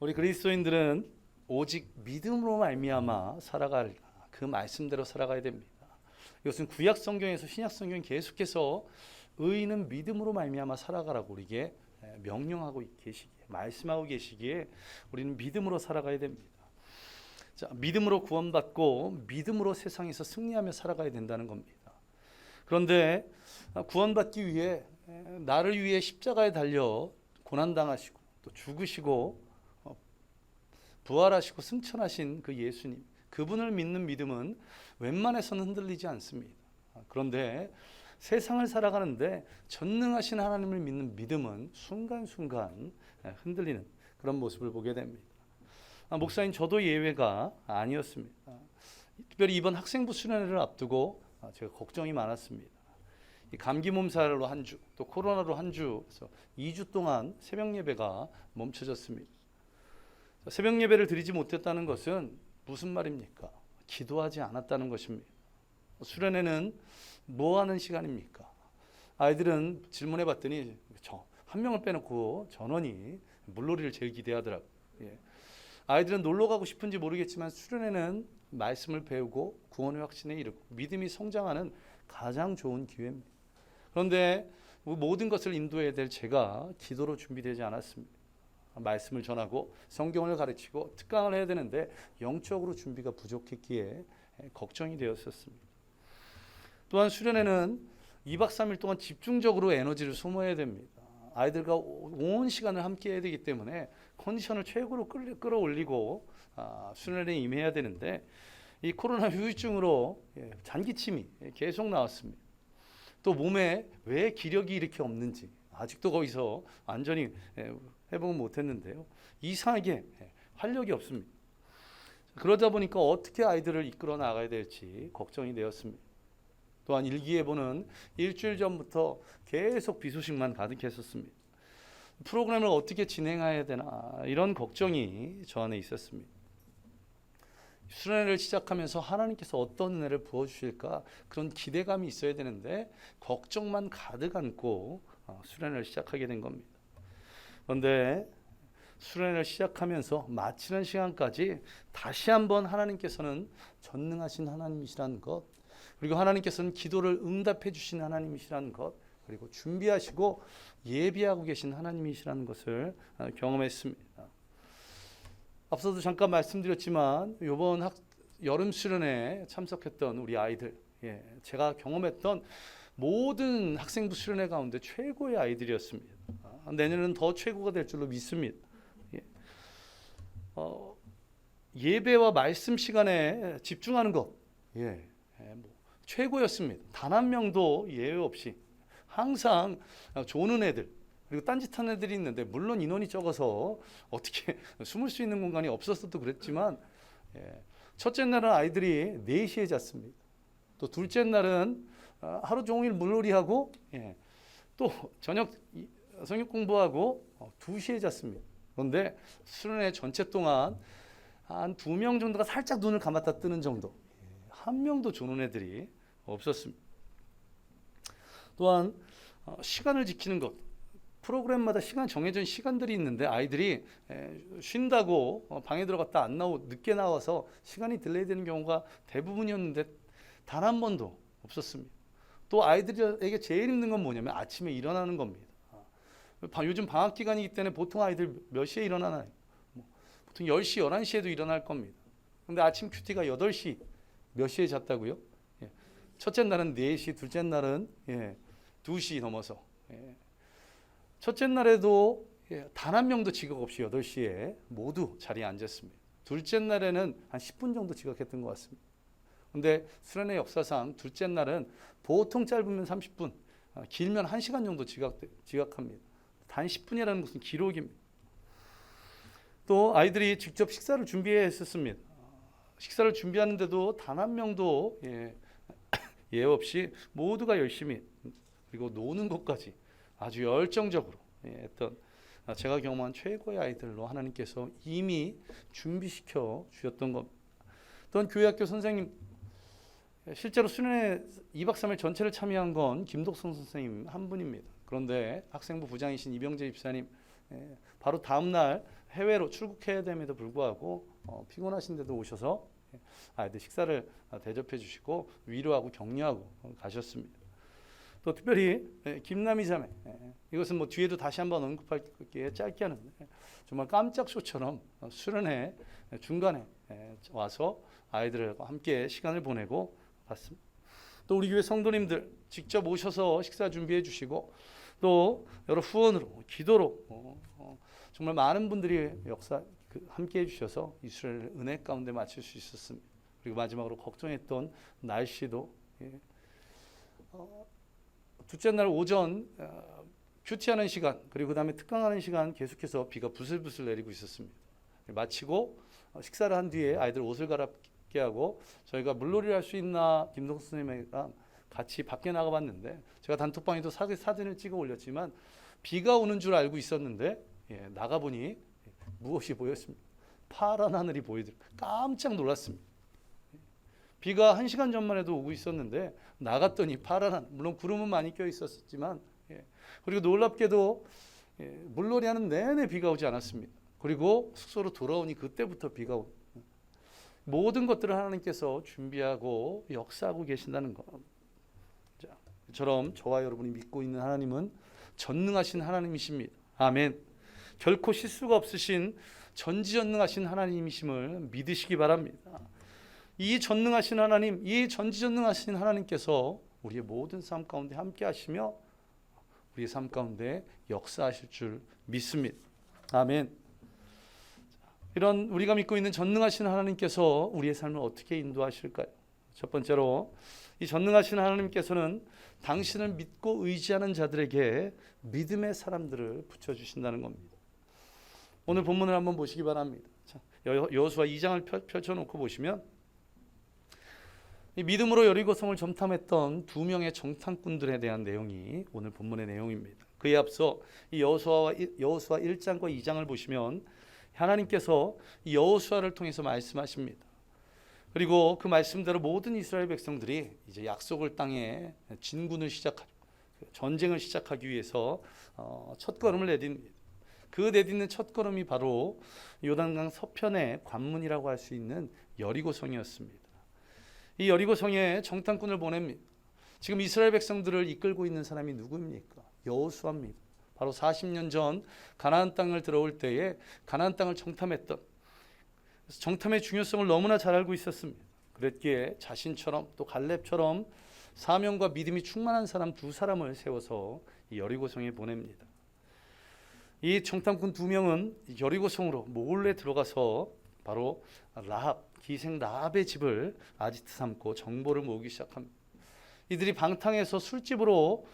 우리 그리스도인들은 오직 믿음으로 말미암아 살아갈 그 말씀대로 살아가야 됩니다. 이것은 구약 성경에서 신약 성경 계속해서 의인은 믿음으로 말미암아 살아가라고 우리에게 명령하고 계시기에, 말씀하고 계시기에 우리는 믿음으로 살아가야 됩니다. 자, 믿음으로 구원받고 믿음으로 세상에서 승리하며 살아가야 된다는 겁니다. 그런데 구원받기 위해 나를 위해 십자가에 달려 고난당하시고 또 죽으시고 부활하시고 승천하신 그 예수님, 그분을 믿는 믿음은 웬만해서는 흔들리지 않습니다. 그런데 세상을 살아가는데 전능하신 하나님을 믿는 믿음은 순간순간 흔들리는 그런 모습을 보게 됩니다. 목사님, 저도 예외가 아니었습니다. 특별히 이번 학생부 수련회를 앞두고 제가 걱정이 많았습니다. 감기 몸살로 한 주, 또 코로나로 한 주, 그래서 2주 동안 새벽 예배가 멈춰졌습니다. 새벽 예배를 드리지 못했다는 것은 무슨 말입니까? 기도하지 않았다는 것입니다. 수련회는 뭐 하는 시간입니까? 아이들은 질문해 봤더니 저 한 명을 빼놓고 전원이 물놀이를 제일 기대하더라고요. 아이들은 놀러 가고 싶은지 모르겠지만 수련회는 말씀을 배우고 구원의 확신에 이르고 믿음이 성장하는 가장 좋은 기회입니다. 그런데 모든 것을 인도해야 될 제가 기도로 준비되지 않았습니다. 말씀을 전하고 성경을 가르치고 특강을 해야 되는데 영적으로 준비가 부족했기에 걱정이 되었었습니다. 또한 수련회는 2박 3일 동안 집중적으로 에너지를 소모해야 됩니다. 아이들과 온 시간을 함께 해야 되기 때문에 컨디션을 최고로 끌어올리고 수련회에 임해야 되는데 이 코로나 후유증으로 잔기침이 계속 나왔습니다. 또 몸에 왜 기력이 이렇게 없는지 아직도 거기서 완전히 회복은 못했는데요. 이상하게 활력이 없습니다. 그러다 보니까 어떻게 아이들을 이끌어 나가야 될지 걱정이 되었습니다. 또한 일기예보는 일주일 전부터 계속 비 소식만 가득했었습니다. 프로그램을 어떻게 진행해야 되나 이런 걱정이 저 안에 있었습니다. 수련회를 시작하면서 하나님께서 어떤 은혜를 부어주실까 그런 기대감이 있어야 되는데 걱정만 가득 안고 수련회를 시작하게 된 겁니다. 그런데 수련회를 시작하면서 마치는 시간까지 다시 한번 하나님께서는 전능하신 하나님이시라는 것, 그리고 하나님께서는 기도를 응답해 주신 하나님이시라는 것, 그리고 준비하시고 예비하고 계신 하나님이시라는 것을 경험했습니다. 앞서도 잠깐 말씀드렸지만 이번 여름 수련회에 참석했던 우리 아이들, 제가 경험했던 모든 학생부 수련회 가운데 최고의 아이들이었습니다. 내년에는 더 최고가 될 줄로 믿습니다. 예배와 말씀 시간에 집중하는 것, 최고였습니다. 단 한 명도 예외 없이 항상 조는 애들, 그리고 딴짓한 애들이 있는데 물론 인원이 적어서 어떻게 숨을 수 있는 공간이 없었어도 그랬지만 첫째 날은 아이들이 4시에 잤습니다. 또 둘째 날은 하루 종일 물놀이하고 또 저녁 성역 공부하고 2시에 잤습니다. 그런데 수련회 전체 동안 한 2명 정도가 살짝 눈을 감았다 뜨는 정도, 한 명도 조는 애들이 없었습니다. 또한 시간을 지키는 것, 프로그램마다 정해진 시간들이 있는데 아이들이 쉰다고 방에 들어갔다 안 나오고 늦게 나와서 시간이 딜레이 되는 경우가 대부분이었는데 단 한 번도 없었습니다. 또 아이들에게 제일 힘든 건 뭐냐면 아침에 일어나는 겁니다. 요즘 방학 기간이기 때문에 보통 아이들 몇 시에 일어나나요? 보통 10시, 11시에도 일어날 겁니다. 근데 아침 큐티가 8시 몇 시에 잤다고요? 첫째 날은 4시, 둘째 날은 2시 넘어서. 첫째 날에도 단 한 명도 지각 없이 8시에 모두 자리에 앉았습니다. 둘째 날에는 한 10분 정도 지각했던 것 같습니다. 그런데 수련회 역사상 둘째 날은 보통 짧으면 30분, 길면 1시간 정도 지각합니다. 단 10분이라는 것은 기록입니다. 또 아이들이 직접 식사를 준비해야 했었습니다. 식사를 준비하는데도 단 한 명도 예외 없이 모두가 열심히, 그리고 노는 것까지 아주 열정적으로 했던 제가 경험한 최고의 아이들로 하나님께서 이미 준비시켜 주셨던 겁니다. 또한 교회학교 선생님, 실제로 수련회 2박 3일 전체를 참여한 건 김덕성 선생님 한 분입니다. 그런데 학생부 부장이신 이병재 집사님 바로 다음 날 해외로 출국해야 됨에도 불구하고 피곤하신데도 오셔서 아이들 식사를 대접해 주시고 위로하고 격려하고 가셨습니다. 또 특별히 김남희 자매, 이것은 뭐 뒤에도 다시 한번 언급할게 짧게 하는데 정말 깜짝 쇼처럼 수련회 중간에 와서 아이들과 함께 시간을 보내고 갔습니다. 또 우리 교회 성도님들 직접 오셔서 식사 준비해 주시고 또 여러 후원으로 기도로 정말 많은 분들이 함께 해주셔서 이스라엘 은혜 가운데 마칠 수 있었습니다. 그리고 마지막으로 걱정했던 날씨도 둘째 날 오전 큐티하는 시간 그리고 그 다음에 특강하는 시간 계속해서 비가 부슬부슬 내리고 있었습니다. 마치고 식사를 한 뒤에 아이들 옷을 갈아입게 하고 저희가 물놀이를 할 수 있나 김동수 선생님이랑 같이 밖에 나가봤는데 제가 단톡방에도 사진을 찍어 올렸지만 비가 오는 줄 알고 있었는데 나가보니 무엇이 보였습니다. 파란 하늘이 보이더라고요. 깜짝 놀랐습니다. 비가 1시간 전만 해도 오고 있었는데 나갔더니 파란 하늘, 물론 구름은 많이 껴 있었지만 그리고 놀랍게도 물놀이 하는 내내 비가 오지 않았습니다. 그리고 숙소로 돌아오니 그때부터 비가 오고 모든 것들을 하나님께서 준비하고 역사하고 계신다는 것. 이처럼 저와 여러분이 믿고 있는 하나님은 전능하신 하나님이십니다. 아멘. 결코 실수가 없으신 전지전능하신 하나님이심을 믿으시기 바랍니다. 이 전능하신 하나님, 이 전지전능하신 하나님께서 우리의 모든 삶 가운데 함께 하시며 우리의 삶 가운데 역사하실 줄 믿습니다. 아멘. 이런 우리가 믿고 있는 전능하신 하나님께서 우리의 삶을 어떻게 인도하실까요? 첫 번째로 이 전능하신 하나님께서는 당신을 믿고 의지하는 자들에게 믿음의 사람들을 붙여주신다는 겁니다. 오늘 본문을 한번 보시기 바랍니다. 여호수아 2장을 펼쳐놓고 보시면 이 믿음으로 여리고성을 점탐했던 2명의 정탐꾼들에 대한 내용이 오늘 본문의 내용입니다. 그에 앞서 이 여호수아 1장과 2장을 보시면 하나님께서 이 여호수아를 통해서 말씀하십니다. 그리고 그 말씀대로 모든 이스라엘 백성들이 이제 약속을 땅에 진군을 전쟁을 시작하기 위해서 첫 걸음을 내딛습니다. 그 내딛는 첫 걸음이 바로 요단강 서편의 관문이라고 할 수 있는 여리고성이었습니다. 이 여리고성에 정탐꾼을 보냅니다. 지금 이스라엘 백성들을 이끌고 있는 사람이 누구입니까? 여호수아입니다. 바로 40년 전 가나안 땅을 들어올 때에 가나안 땅을 정탐했던, 정탐의 중요성을 너무나 잘 알고 있었습니다. 그랬기에 자신처럼 또 갈렙처럼 사명과 믿음이 충만한 사람 2사람을 세워서 이 여리고성에 보냅니다. 이 정탐꾼 2명은 여리고성으로 몰래 들어가서 바로 기생 라합의 집을 아지트 삼고 정보를 모으기 시작합니다. 이들이 방탕해서 술집으로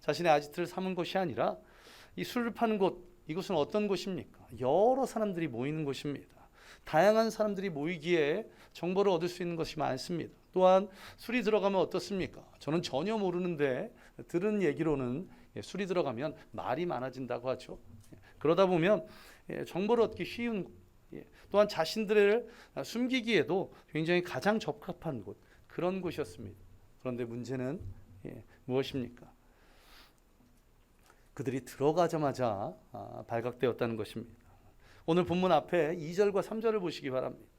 자신의 아지트를 삼은 것이 아니라 이 술을 파는 곳, 이곳은 어떤 곳입니까? 여러 사람들이 모이는 곳입니다. 다양한 사람들이 모이기에 정보를 얻을 수 있는 것이 많습니다. 또한 술이 들어가면 어떻습니까? 저는 전혀 모르는데 들은 얘기로는 술이 들어가면 말이 많아진다고 하죠. 그러다 보면 정보를 얻기 쉬운 곳, 또한 자신들을 숨기기에도 굉장히 가장 적합한 곳, 그런 곳이었습니다. 그런데 문제는 무엇입니까? 그들이 들어가자마자 발각되었다는 것입니다. 오늘 본문 앞에 2절과 3절을 보시기 바랍니다.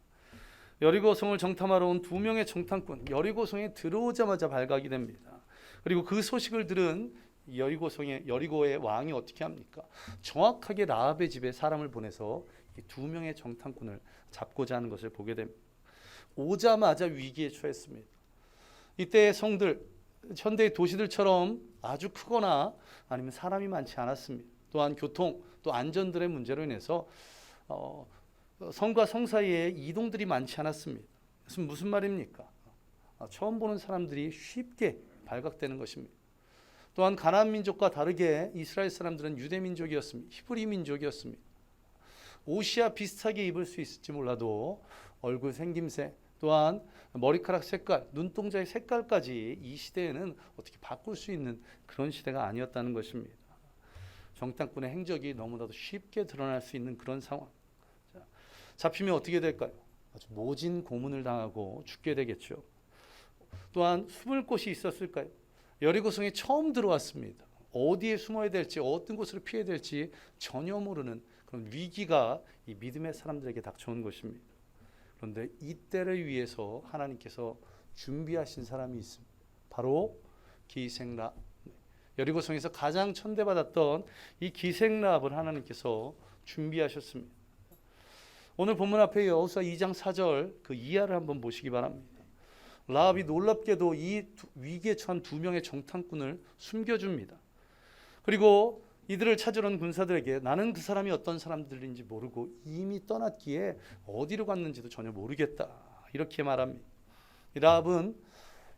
여리고성을 정탐하러 온 2명의 정탐꾼, 여리고성에 들어오자마자 발각이 됩니다. 그리고 그 소식을 들은 여리고의 왕이 어떻게 합니까? 정확하게 라합의 집에 사람을 보내서 이 2명의 정탐꾼을 잡고자 하는 것을 보게 됩니다. 오자마자 위기에 처했습니다. 이때의 성들, 현대의 도시들처럼 아주 크거나 아니면 사람이 많지 않았습니다. 또한 교통, 또 안전들의 문제로 인해서 성과 성 사이에 이동들이 많지 않았습니다. 그래서 무슨 말입니까? 처음 보는 사람들이 쉽게 발각되는 것입니다. 또한 가나안 민족과 다르게 이스라엘 사람들은 유대 민족이었습니다. 히브리 민족이었습니다. 옷이야 비슷하게 입을 수 있을지 몰라도 얼굴 생김새, 또한 머리카락 색깔, 눈동자의 색깔까지 이 시대에는 어떻게 바꿀 수 있는 그런 시대가 아니었다는 것입니다. 정탐꾼의 행적이 너무나도 쉽게 드러날 수 있는 그런 상황. 잡히면 어떻게 될까요? 아주 모진 고문을 당하고 죽게 되겠죠. 또한 숨을 곳이 있었을까요? 여리고성에 처음 들어왔습니다. 어디에 숨어야 될지, 어떤 곳으로 피해야 될지 전혀 모르는 그런 위기가 이 믿음의 사람들에게 닥쳐온 것입니다. 그런데 이때를 위해서 하나님께서 준비하신 사람이 있습니다. 바로 기생라합. 여리고성에서 가장 천대받았던 이 기생라합을 하나님께서 준비하셨습니다. 오늘 본문 앞에 여호수아 2장 4절 그 이하를 한번 보시기 바랍니다. 라합이 놀랍게도 이 위기에 처한 두 명의 정탐꾼을 숨겨줍니다. 그리고 이들을 찾으러 온 군사들에게 나는 그 사람이 어떤 사람들인지 모르고 이미 떠났기에 어디로 갔는지도 전혀 모르겠다, 이렇게 말합니다. 라합은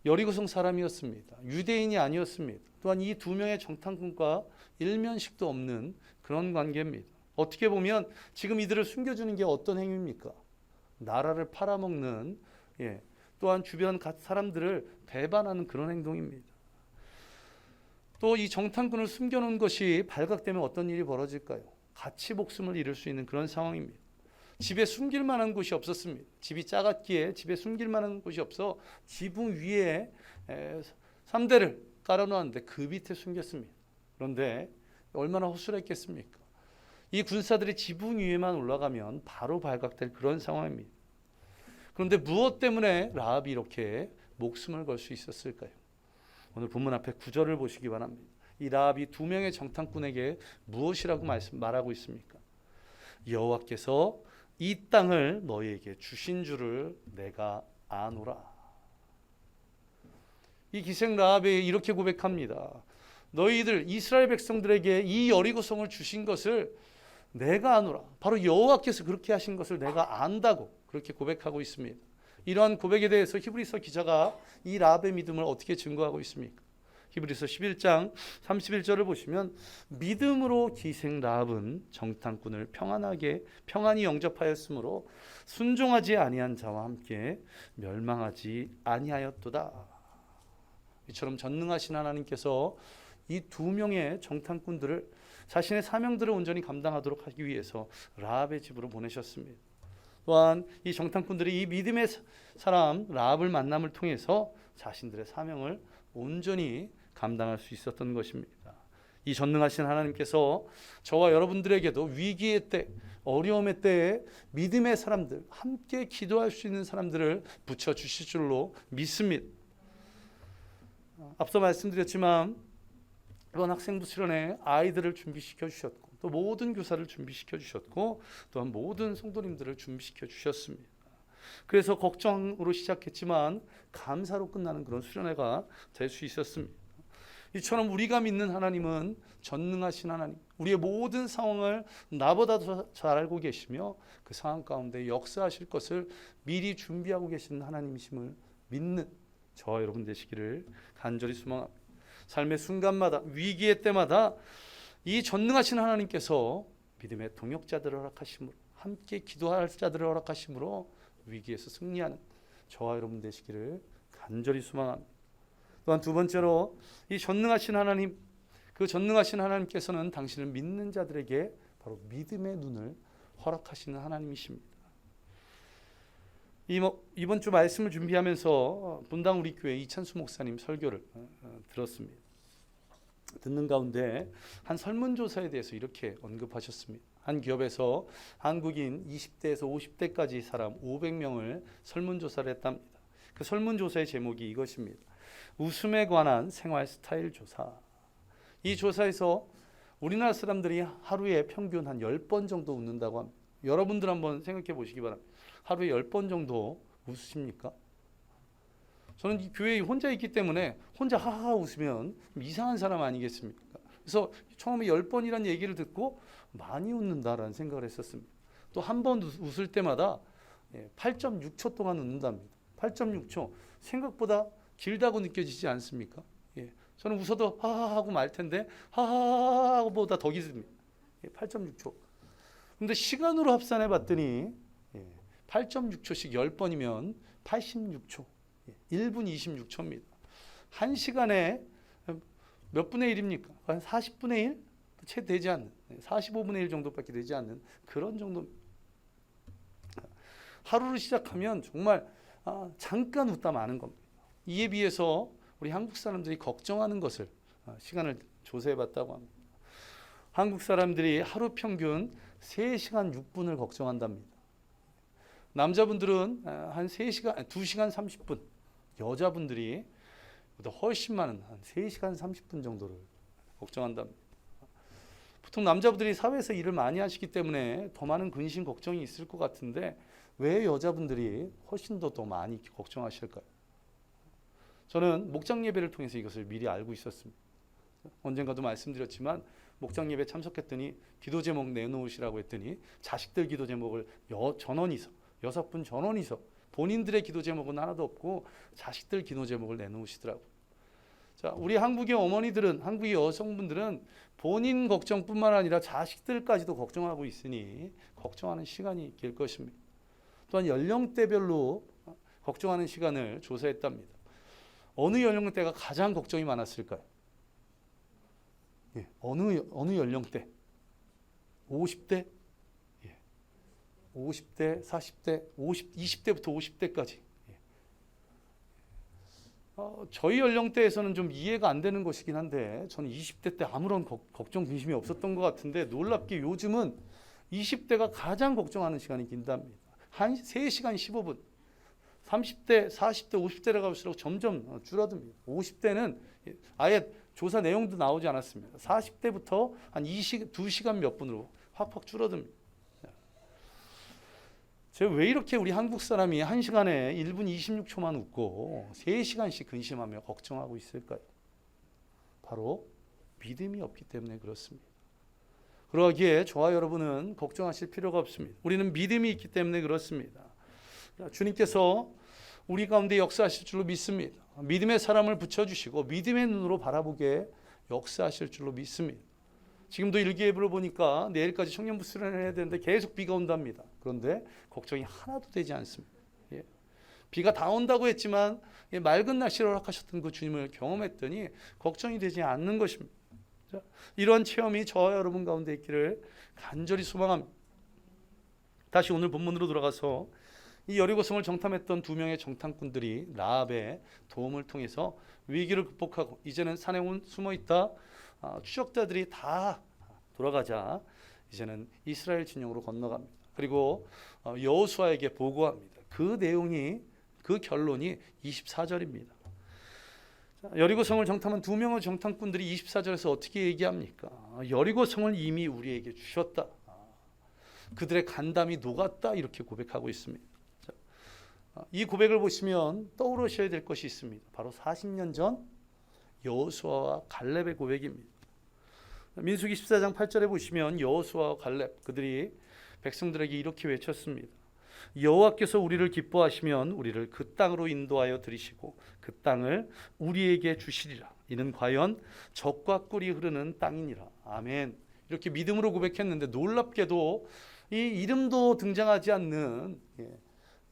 여리고성 사람이었습니다. 유대인이 아니었습니다. 또한 이 두 명의 정탐꾼과 일면식도 없는 그런 관계입니다. 어떻게 보면 지금 이들을 숨겨주는 게 어떤 행위입니까? 나라를 팔아먹는, 또한 주변 사람들을 배반하는 그런 행동입니다. 또 이 정탐꾼을 숨겨놓은 것이 발각되면 어떤 일이 벌어질까요? 같이 목숨을 잃을 수 있는 그런 상황입니다. 집에 숨길 만한 곳이 없었습니다. 집이 작았기에 집에 숨길 만한 곳이 없어 지붕 위에 3대를 깔아놓았는데 그 밑에 숨겼습니다. 그런데 얼마나 허술했겠습니까? 이 군사들이 지붕 위에만 올라가면 바로 발각될 그런 상황입니다. 그런데 무엇 때문에 라합이 이렇게 목숨을 걸 수 있었을까요? 오늘 본문 앞에 9절을 보시기 바랍니다. 이 라합이 두 명의 정탐꾼에게 무엇이라고 말하고 있습니까? 여호와께서 이 땅을 너희에게 주신 줄을 내가 아노라. 이 기생 라합이 이렇게 고백합니다. 너희들 이스라엘 백성들에게 이 여리고성을 주신 것을 내가 아노라. 바로 여호와께서 그렇게 하신 것을 내가 안다고 그렇게 고백하고 있습니다. 이러한 고백에 대해서 히브리서 기자가 이 라합의 믿음을 어떻게 증거하고 있습니까? 히브리서 11장 31절을 보시면 믿음으로 기생 라합은 정탐꾼을 평안히 영접하였으므로 순종하지 아니한 자와 함께 멸망하지 아니하였도다. 이처럼 전능하신 하나님께서 이 두 명의 정탐꾼들을 자신의 사명들을 온전히 감당하도록 하기 위해서 라합의 집으로 보내셨습니다. 또한 이 정탐꾼들이 이 믿음의 사람 라합을 만남을 통해서 자신들의 사명을 온전히 감당할 수 있었던 것입니다. 이 전능하신 하나님께서 저와 여러분들에게도 위기의 때, 어려움의 때에 믿음의 사람들, 함께 기도할 수 있는 사람들을 붙여주실 줄로 믿습니다. 앞서 말씀드렸지만 이번 학생부 수련회 아이들을 준비시켜 주셨고 또 모든 교사를 준비시켜 주셨고 또한 모든 성도님들을 준비시켜 주셨습니다. 그래서 걱정으로 시작했지만 감사로 끝나는 그런 수련회가 될 수 있었습니다. 이처럼 우리가 믿는 하나님은 전능하신 하나님, 우리의 모든 상황을 나보다 더 잘 알고 계시며 그 상황 가운데 역사하실 것을 미리 준비하고 계시는 하나님이심을 믿는 저와 여러분 되시기를 간절히 소망합니다. 삶의 순간마다 위기의 때마다 이 전능하신 하나님께서 믿음의 동역자들을 허락하심으로 함께 기도할 자들을 허락하심으로 위기에서 승리하는 저와 여러분 되시기를 간절히 소망합니다. 또한 두 번째로 이 전능하신 하나님, 그 전능하신 하나님께서는 당신을 믿는 자들에게 바로 믿음의 눈을 허락하시는 하나님이십니다. 이번 주 말씀을 준비하면서 분당 우리 교회 이찬수 목사님 설교를 들었습니다. 듣는 가운데 한 설문조사에 대해서 이렇게 언급하셨습니다. 한 기업에서 한국인 20대에서 50대까지 사람 500명을 설문조사를 했답니다. 그 설문조사의 제목이 이것입니다. 웃음에 관한 생활 스타일 조사. 이 조사에서 우리나라 사람들이 하루에 평균 한 10번 정도 웃는다고 합니다. 여러분들 한번 생각해 보시기 바랍니다. 하루에 10번 정도 웃으십니까? 저는 이 교회에 혼자 있기 때문에 혼자 하하 웃으면 이상한 사람 아니겠습니까? 그래서 처음에 10번이라는 얘기를 듣고 많이 웃는다라는 생각을 했었습니다. 또 한 번 웃을 때마다 8.6초 동안 웃는답니다. 8.6초. 생각보다 길다고 느껴지지 않습니까? 저는 웃어도 하하 하고 말 텐데 하하 하고보다 더 길습니다. 8.6초. 근데 시간으로 합산해 봤더니 8.6초씩 10번이면 86초. 1분 26초입니다. 1시간에 몇 분의 1입니까? 한 40분의 1? 채 되지 않는, 45분의 1 정도밖에 되지 않는 그런 정도. 하루를 시작하면 정말 잠깐 웃다 마는 겁니다. 이에 비해서 우리 한국 사람들이 걱정하는 것을 시간을 조사해봤다고 합니다. 한국 사람들이 하루 평균 3시간 6분을 걱정한답니다. 남자분들은 한 2시간 30분, 여자분들이 훨씬 많은 한 3시간 30분 정도를 걱정한답니다. 보통 남자분들이 사회에서 일을 많이 하시기 때문에 더 많은 근심 걱정이 있을 것 같은데 왜 여자분들이 훨씬 더 많이 걱정하실까요? 저는 목장 예배를 통해서 이것을 미리 알고 있었습니다. 언젠가도 말씀드렸지만 목장 예배 참석했더니 기도 제목 내놓으시라고 했더니 자식들 기도 제목을 전원이서 6분 전원이서 본인들의 기도 제목은 하나도 없고 자식들 기도 제목을 내놓으시더라고요. 자, 우리 한국의 어머니들은, 한국의 여성분들은 본인 걱정뿐만 아니라 자식들까지도 걱정하고 있으니 걱정하는 시간이 길 것입니다. 또한 연령대별로 걱정하는 시간을 조사했답니다. 어느 연령대가 가장 걱정이 많았을까요? 예, 어느 연령대? 50대? 예, 50대, 40대, 20대부터 50대까지. 저희 연령대에서는 좀 이해가 안 되는 것이긴 한데 저는 20대 때 아무런 걱정 근심이 없었던 것 같은데 놀랍게 요즘은 20대가 가장 걱정하는 시간이 긴답니다. 한 3시간 15분. 30대, 40대, 50대로 갈수록 점점 줄어듭니다. 50대는 아예 조사 내용도 나오지 않았습니다. 40대부터 한 2시간 몇 분으로 확 줄어듭니다. 제가 왜 이렇게 우리 한국 사람이 1시간에 1분 26초만 웃고 3시간씩 근심하며 걱정하고 있을까요? 바로 믿음이 없기 때문에 그렇습니다. 그러기에 저와 여러분은 걱정하실 필요가 없습니다. 우리는 믿음이 있기 때문에 그렇습니다. 주님께서 우리 가운데 역사하실 줄로 믿습니다. 믿음의 사람을 붙여주시고 믿음의 눈으로 바라보게 역사하실 줄로 믿습니다. 지금도 일기예보를 보니까 내일까지 청년부 수련을 해야 되는데 계속 비가 온답니다. 그런데 걱정이 하나도 되지 않습니다. 예. 비가 다 온다고 했지만 맑은 날씨를 허락하셨던 그 주님을 경험했더니 걱정이 되지 않는 것입니다. 자, 이러한 체험이 저와 여러분 가운데 있기를 간절히 소망합니다. 다시 오늘 본문으로 돌아가서 이 여리고성을 정탐했던 2명의 정탐꾼들이 라합의 도움을 통해서 위기를 극복하고 이제는 산에 숨어있다 추적자들이 다 돌아가자 이제는 이스라엘 진영으로 건너갑니다. 그리고 여호수아에게 보고합니다. 그 내용이 그 결론이 24절입니다. 여리고성을 정탐한 2명의 정탐꾼들이 24절에서 어떻게 얘기합니까? 여리고성을 이미 우리에게 주셨다. 그들의 간담이 녹았다 이렇게 고백하고 있습니다. 이 고백을 보시면 떠오르셔야 될 것이 있습니다. 바로 40년 전 여호수아와 갈렙의 고백입니다. 민수기 14장 8절에 보시면 여호수아와 갈렙 그들이 백성들에게 이렇게 외쳤습니다. 여호와께서 우리를 기뻐하시면 우리를 그 땅으로 인도하여 들이시고 그 땅을 우리에게 주시리라. 이는 과연 젖과 꿀이 흐르는 땅이니라. 아멘. 이렇게 믿음으로 고백했는데 놀랍게도 이 이름도 등장하지 않는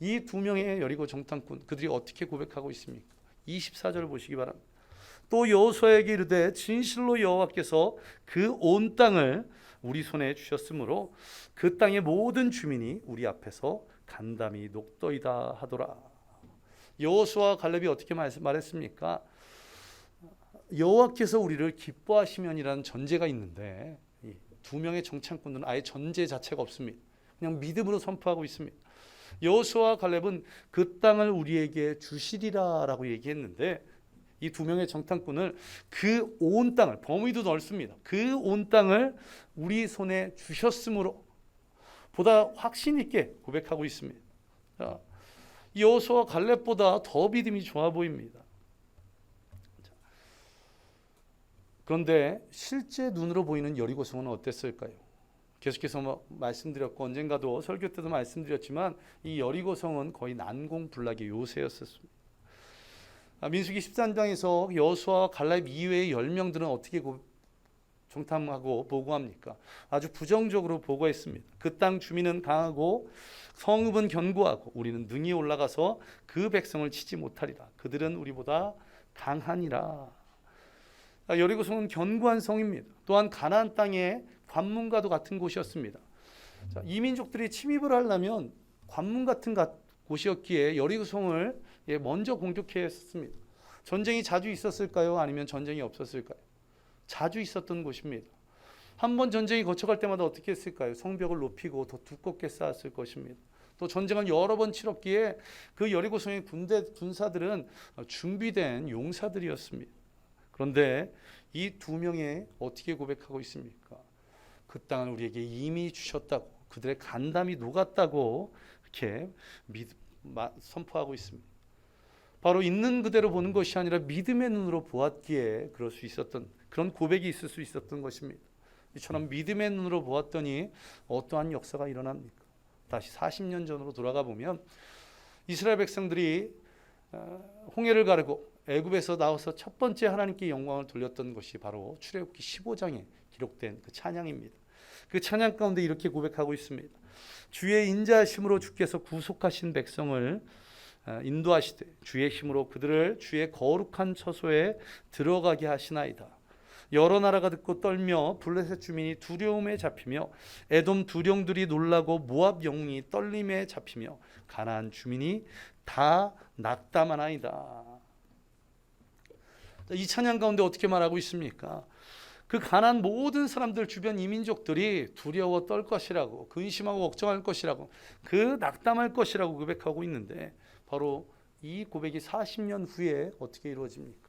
이 2명의 여리고 정탐꾼 그들이 어떻게 고백하고 있습니까? 24절을 보시기 바랍니다. 또 여호수아에게 이르되 진실로 여호와께서 그 온 땅을 우리 손에 주셨으므로 그 땅의 모든 주민이 우리 앞에서 간담이 녹더이다 하더라. 여호수아와 갈렙이 어떻게 말했습니까? 여호와께서 우리를 기뻐하시면이라는 전제가 있는데 이 2명의 정탐꾼들은 아예 전제 자체가 없습니다. 그냥 믿음으로 선포하고 있습니다. 여호수아와 갈렙은 그 땅을 우리에게 주시리라라고 얘기했는데 이 2명의 정탐꾼을 그 온 땅을 범위도 넓습니다. 그 온 땅을 우리 손에 주셨으므로 보다 확신 있게 고백하고 있습니다. 여호수아와 갈렙보다 더 믿음이 좋아 보입니다. 그런데 실제 눈으로 보이는 여리고성은 어땠을까요? 계속해서 말씀드렸고 언젠가도 설교 때도 말씀드렸지만 이 여리고성은 거의 난공불락의 요새였었습니다. 민수기 13장에서 여호수아와 갈렙 이외의 10명들은 어떻게 정탐하고 보고합니까? 아주 부정적으로 보고했습니다. 그 땅 주민은 강하고 성읍은 견고하고 우리는 능히 올라가서 그 백성을 치지 못하리라. 그들은 우리보다 강하니라. 여리고성은 견고한 성입니다. 또한 가나안 땅의 관문과도 같은 곳이었습니다. 이 민족들이 침입을 하려면 관문 같은 곳이었기에 여리고성을 먼저 공격해야 했습니다. 전쟁이 자주 있었을까요? 아니면 전쟁이 없었을까요? 자주 있었던 곳입니다. 한 번 전쟁이 거쳐갈 때마다 어떻게 했을까요? 성벽을 높이고 더 두껍게 쌓았을 것입니다. 또 전쟁을 여러 번 치렀기에 그 여리고성의 군사들은 준비된 용사들이었습니다. 그런데 이 두 명이 어떻게 고백하고 있습니까? 그 땅을 우리에게 이미 주셨다고, 그들의 간담이 녹았다고 이렇게 선포하고 있습니다. 바로 있는 그대로 보는 것이 아니라 믿음의 눈으로 보았기에 그럴 수 있었던, 그런 고백이 있을 수 있었던 것입니다. 이처럼 믿음의 눈으로 보았더니 어떠한 역사가 일어납니까? 다시 40년 전으로 돌아가 보면 이스라엘 백성들이 홍해를 가르고 애굽에서 나와서 첫 번째 하나님께 영광을 돌렸던 것이 바로 출애굽기 15장에 기록된 그 찬양입니다. 그 찬양 가운데 이렇게 고백하고 있습니다. 주의 인자하심으로 주께서 구속하신 백성을 인도하시되 주의 힘으로 그들을 주의 거룩한 처소에 들어가게 하시나이다. 여러 나라가 듣고 떨며 블레셋 주민이 두려움에 잡히며 에돔 두령들이 놀라고 모압 영웅이 떨림에 잡히며 가나안 주민이 다 낙담하나이다. 이 찬양 가운데 어떻게 말하고 있습니까? 그 가나안 모든 사람들, 주변 이민족들이 두려워 떨 것이라고, 근심하고 걱정할 것이라고, 그 낙담할 것이라고 고백하고 있는데, 바로 이 고백이 40년 후에 어떻게 이루어집니까?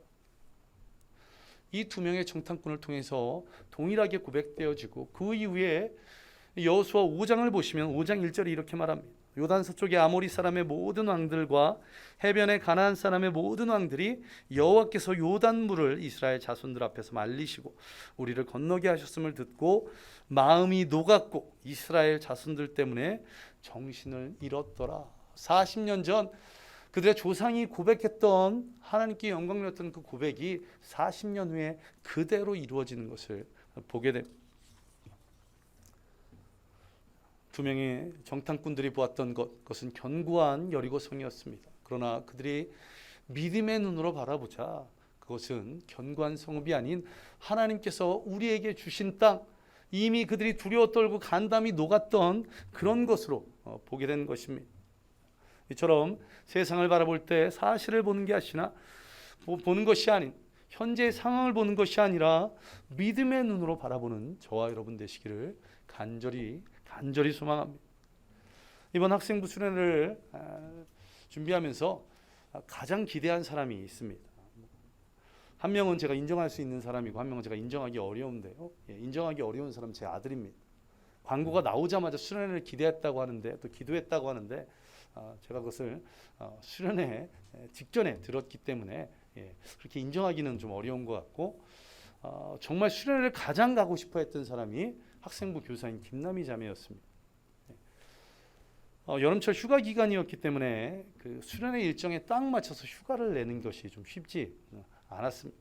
이 두 명의 정탐꾼을 통해서 동일하게 고백되어지고, 그 이후에 여호수아 5장을 보시면 5장 1절에 이렇게 말합니다. 요단 서쪽의 아모리 사람의 모든 왕들과 해변의 가나안 사람의 모든 왕들이 여호와께서 요단 물을 이스라엘 자손들 앞에서 말리시고 우리를 건너게 하셨음을 듣고 마음이 녹았고 이스라엘 자손들 때문에 정신을 잃었더라. 40년 전 그들의 조상이 고백했던, 하나님께 영광 돌렸던 그 고백이 40년 후에 그대로 이루어지는 것을 보게 됩니다. 두 명의 정탐꾼들이 보았던 그것은 견고한 여리고성이었습니다. 그러나 그들이 믿음의 눈으로 바라보자 그것은 견고한 성읍이 아닌 하나님께서 우리에게 주신 땅, 이미 그들이 두려워 떨고 간담이 녹았던 그런 것으로 보게 된 것입니다. 이처럼 세상을 바라볼 때 사실을 보는 게 아니라 보는 것이 아닌 현재의 상황을 보는 것이 아니라 믿음의 눈으로 바라보는 저와 여러분 되시기를 간절히 소망합니다. 이번 학생부 수련회를 준비하면서 가장 기대한 사람이 있습니다. 한 명은 제가 인정할 수 있는 사람이고 한 명은 제가 인정하기 어려운데요. 인정하기 어려운 사람은 제 아들입니다. 광고가 나오자마자 수련회를 기대했다고 하는데, 또 기도했다고 하는데, 제가 그것을 수련회 직전에 들었기 때문에 그렇게 인정하기는 좀 어려운 것 같고, 정말 수련회를 가장 가고 싶어 했던 사람이 학생부 교사인 김남희 자매였습니다. 여름철 휴가 기간이었기 때문에 그 수련회 일정에 딱 맞춰서 휴가를 내는 것이 좀 쉽지 않았습니다.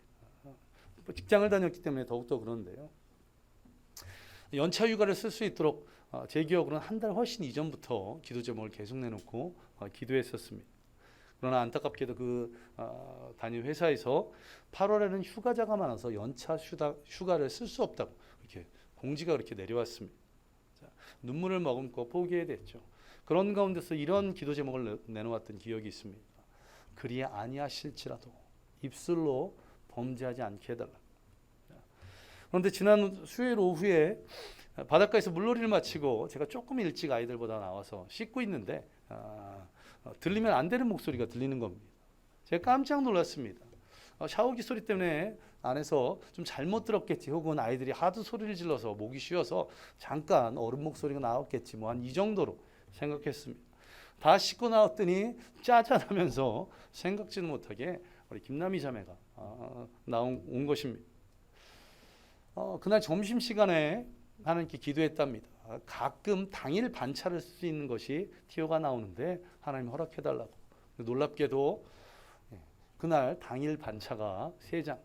직장을 다녔기 때문에 더욱더 그런데요. 연차 휴가를 쓸 수 있도록 제 기억으로는 한 달 훨씬 이전부터 기도 제목을 계속 내놓고 기도했었습니다. 그러나 안타깝게도 다닌 회사에서 8월에는 휴가자가 많아서 연차 휴가를 쓸 수 없다고 이렇게 공지가 그렇게 내려왔습니다. 눈물을 머금고 포기해야 됐죠. 그런 가운데서 이런 기도 제목을 내놓았던 기억이 있습니다. 그리 아니하실지라도 입술로 범죄하지 않게 해달라. 그런데 지난 수요일 오후에 바닷가에서 물놀이를 마치고 제가 조금 일찍 아이들보다 나와서 씻고 있는데 들리면 안 되는 목소리가 들리는 겁니다. 제가 깜짝 놀랐습니다. 샤워기 소리 때문에 안에서 좀 잘못 들었겠지, 혹은 아이들이 하도 소리를 질러서 목이 쉬어서 잠깐 어른 목소리가 나왔겠지, 뭐 한 이 정도로 생각했습니다. 다 씻고 나왔더니 짜잔하면서 생각지도 못하게 우리 김남희 자매가 온 것입니다. 그날 점심시간에 하나님께 기도했답니다. 가끔 당일 반차를 쓸 수 있는 것이 티오가 나오는데 하나님 허락해달라고. 놀랍게도 그날 당일 반차가 3장,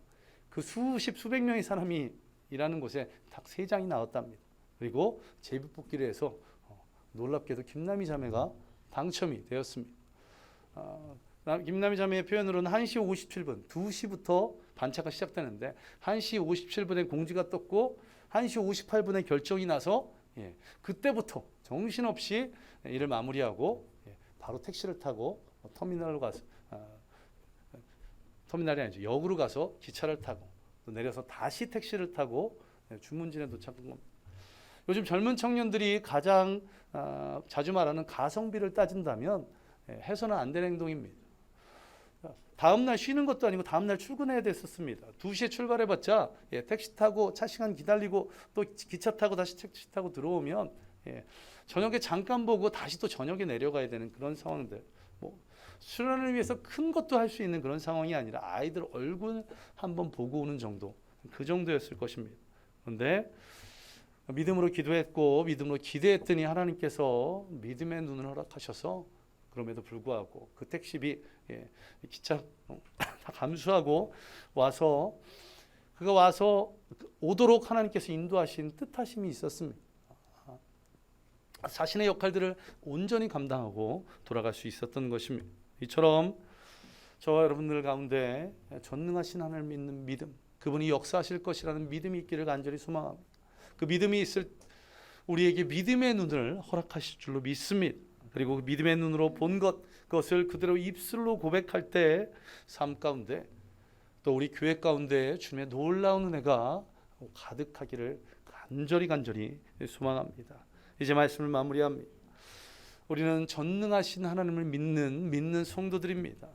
그 수백 명의 사람이 일하는 곳에 딱 3장이 나왔답니다. 그리고 제비뽑기를 해서 놀랍게도 김남희 자매가 당첨이 되었습니다. 김남희 자매의 표현으로는 1시 57분, 2시부터 반차가 시작되는데 1시 57분에 공지가 떴고 1시 58분에 결정이 나서 그때부터 정신없이 일을 마무리하고 바로 택시를 타고 터미널로 가서, 터미널이 아니죠, 역으로 가서 기차를 타고 또 내려서 다시 택시를 타고 주문진에 도착한 겁니다. 요즘 젊은 청년들이 가장 자주 말하는 가성비를 따진다면 해서는 안 되는 행동입니다. 다음날 쉬는 것도 아니고 다음날 출근해야 됐었습니다. 2시에 출발해봤자 택시 타고 차 시간 기다리고 또 기차 타고 다시 택시 타고 들어오면 저녁에 잠깐 보고 다시 또 저녁에 내려가야 되는 그런 상황들. 뭐 수련을 위해서 큰 것도 할 수 있는 그런 상황이 아니라 아이들 얼굴 한번 보고 오는 정도, 그 정도였을 것입니다. 그런데 믿음으로 기도했고 믿음으로 기대했더니 하나님께서 믿음의 눈을 허락하셔서 그럼에도 불구하고 그 택시비, 기차 다 감수하고 와서 그가 와서 오도록 하나님께서 인도하신 뜻하심이 있었습니다. 자신의 역할들을 온전히 감당하고 돌아갈 수 있었던 것입니다. 이처럼 저와 여러분들 가운데 전능하신 하나님을 믿는 믿음, 그분이 역사하실 것이라는 믿음이 있기를 간절히 소망합니다. 그 믿음이 있을 우리에게 믿음의 눈을 허락하실 줄로 믿습니다. 그리고 그 믿음의 눈으로 본 그것을 그대로 입술로 고백할 때 삶 가운데 또 우리 교회 가운데 주님의 놀라운 은혜가 가득하기를 간절히 소망합니다. 이제 말씀을 마무리합니다. 우리는 전능하신 하나님을 믿는 성도들입니다.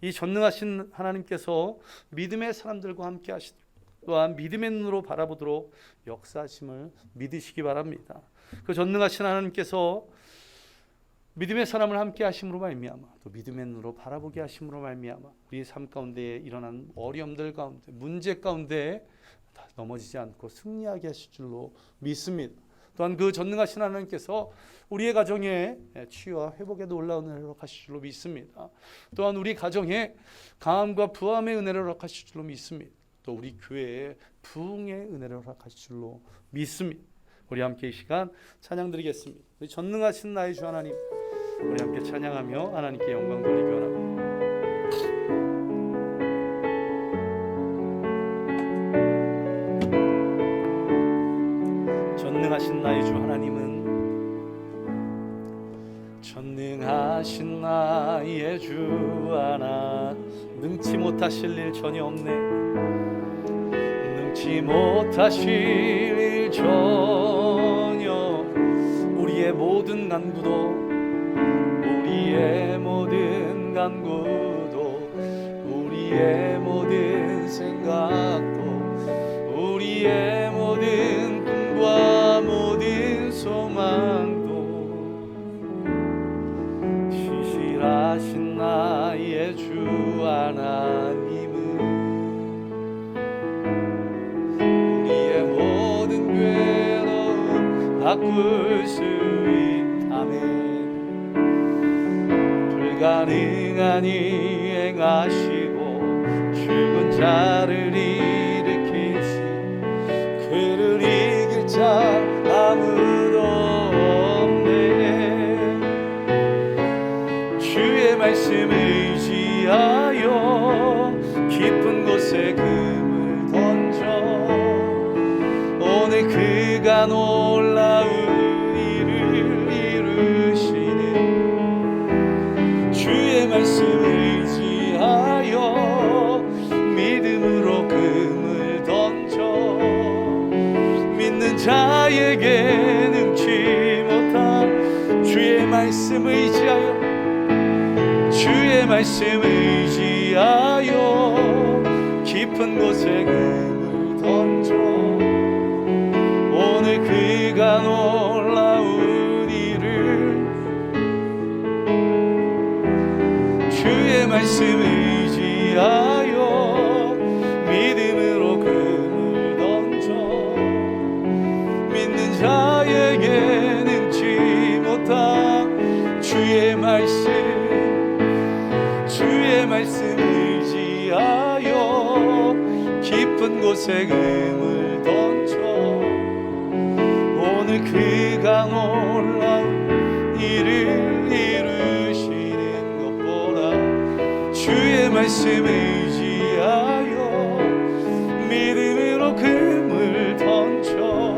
이 전능하신 하나님께서 믿음의 사람들과 함께 하시도록, 또한 믿음의 눈으로 바라보도록 역사하심을 믿으시기 바랍니다. 그 전능하신 하나님께서 믿음의 사람을 함께 하심으로 말미암아 또 믿음의 눈으로 바라보게 하심으로 말미암아 우리의 삶 가운데 일어난 어려움들 가운데 문제 가운데 넘어지지 않고 승리하게 하실 줄로 믿습니다. 또한 그 전능하신 하나님께서 우리의 가정에 치유와 회복에 놀라운 은혜를 허락하실 줄로 믿습니다. 또한 우리 가정에 강함과 부함의 은혜를 허락하실 줄로 믿습니다. 또 우리 교회에 부흥의 은혜를 허락하실 줄로 믿습니다. 우리 함께 이 시간 찬양 드리겠습니다. 우리 전능하신 나의 주 하나님, 우리 함께 찬양하며 하나님께 영광 돌리기 원합니다. 전능하신 나의 주 하나님은 전능하신 나의 주 하나, 능치 못하실 일 전혀 없네. 능치 못하실 일 전혀. 우리의 모든 간구도 우리의 모든 생각도 우리의 모든 꿈과 모든 소망도 신실하신 나의 주 하나님은 우리의 모든 괴로움 바꿀 수 있다면 불가능한 일 행하시고 죽은 자를 일으키시 그를 이길 자 아무도 없네. 주의 말씀 의지하여 깊은 곳에 금을 던져 오늘 그가 놀라운 일을 이루시는 주의 말씀 의지하여 믿음으로 금을 던져 믿는 자에게 능치 못한 주의 말씀 의지하여 깊은 곳에 금을 던져 오늘 그가 놀라운 일을 주의 말씀 의지하여 믿음으로 금을 던져 믿는 자에게 능치 못한 주의 말씀 의지하여 깊은 곳에 금을 던져 오늘 그가 놀라운 일을 이루시는 것보다 주의 말씀 의지하여 믿음으로 금을 던져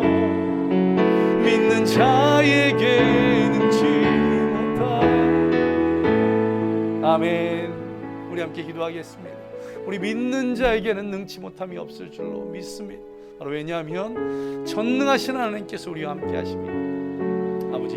믿는 자에게 능치 못한 아멘. 우리 함께 기도하겠습니다. 우리 믿는 자에게는 능치 못함이 없을 줄로 믿습니다. 바로 왜냐하면 전능하신 하나님께서 우리와 함께 하십니다. 아버지,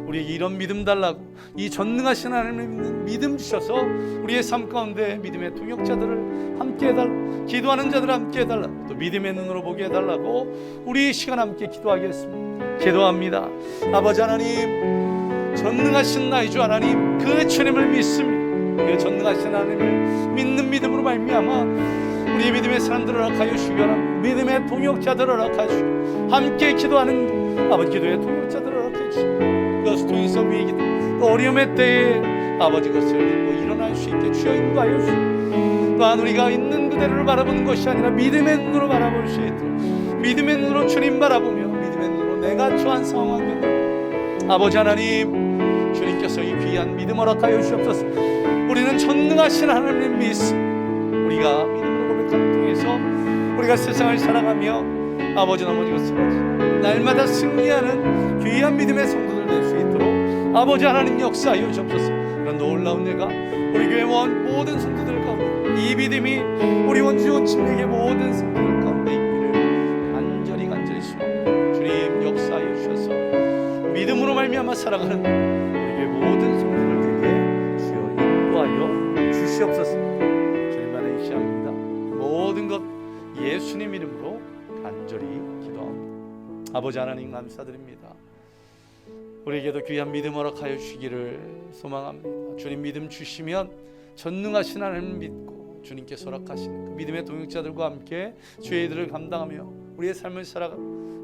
우리에게 이런 믿음 달라고, 이 전능하신 하나님을 믿는 믿음 주셔서 우리의 삶 가운데 믿음의 동역자들을 함께 해달라고, 기도하는 자들을 함께 해달라고, 또 믿음의 눈으로 보게 해달라고 우리 이 시간 함께 기도하겠습니다. 기도합니다. 아버지 하나님, 전능하신 나의 주 하나님, 그 주님을 믿습니다. 그 전능하신 하나님을 믿는 믿음으로 말미암아 우리 믿음의 사람들을 허락하여 주시거나 믿음의 동역자들을 허락하여 주시고 함께 기도하는 아버지 기도의 동역자들을 허락해 주시고 그것을 통해서 위기 또 어려움의 때에 아버지 것을 듣고 일어날 수 있게 주여 인도하여 주시고 또한 우리가 있는 그대로를 바라보는 것이 아니라 믿음의 눈으로 바라볼 수 있도록 믿음의 눈으로 주님 바라보며 믿음의 눈으로 내가 처한 상황 환경 아버지 하나님 주님께서 이 귀한 믿음 허락하여 주시옵소서. 우리는 전능하신 하나님을 믿습니다. 우리가 믿음으로 고백하는 통해서 우리가 세상을 살아가며 아버지 넘어지 것을 날마다 승리하는 귀한 믿음의 성도들 될 수 있도록 아버지 하나님 역사하여 주옵소서. 이런 놀라운 예가 우리 교회 모든 성도들 가운데 이 믿음이 우리 원주 원침례의 모든 성도들 가운데 있기를 간절히 소망합니다. 주님 역사하여 주셔서 믿음으로 말미암아 살아가는 우리 교회 모든 성도들에게 주여 인도하여 주시옵소서. 주님만의 의시합니다. 모든 것 예수님 이름으로 간절히 기도합니다. 아버지 하나님 감사드립니다. 우리에게도 귀한 믿음 허락하여 주시기를 소망합니다. 주님 믿음 주시면 전능하신 하나님을 믿고 주님께서 허락하시는 그 믿음의 동역자들과 함께 주의 일들을 감당하며 우리의 삶을 살아가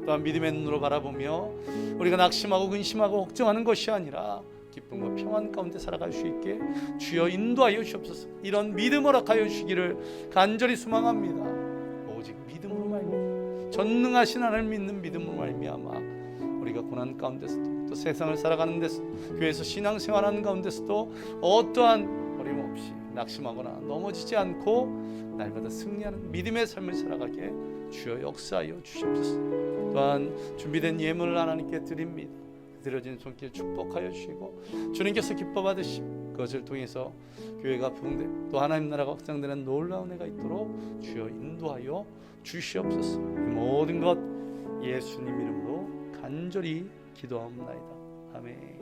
또한 믿음의 눈으로 바라보며 우리가 낙심하고 근심하고 걱정하는 것이 아니라 기쁨과 평안 가운데 살아갈 수 있게 주여 인도하여 주옵소서. 이런 믿음 허락하여 주시기를 간절히 소망합니다. 오직 믿음으로 말미암아 전능하신 하나님을 믿는 믿음으로 말미암아 우리가 고난 가운데서도 또 세상을 살아가는 데서 교회에서 신앙생활하는 가운데서도 어떠한 어려움 없이 낙심하거나 넘어지지 않고 날마다 승리하는 믿음의 삶을 살아가게 주여 역사하여 주시옵소서. 또한 준비된 예물을 하나님께 드립니다. 드려진 손길 축복하여 주시고 주님께서 기뻐 받으시고 그것을 통해서 교회가 부흥되고 또 하나님 나라가 확장되는 놀라운 해가 있도록 주여 인도하여 주시옵소서. 모든 것 예수님 이름으로 간절히 기도하옵나이다. 아멘.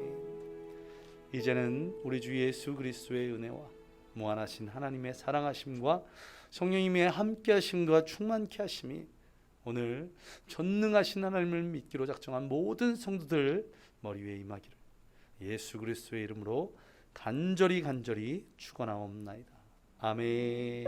이제는 우리 주 예수 그리스도의 은혜와 무한하신 하나님의 사랑하심과 성령님의 함께하심과 충만케 하심이 오늘 전능하신 하나님을 믿기로 작정한 모든 성도들 머리 위에 임하기를 예수 그리스도의 이름으로 간절히 축원하옵나이다. 아멘.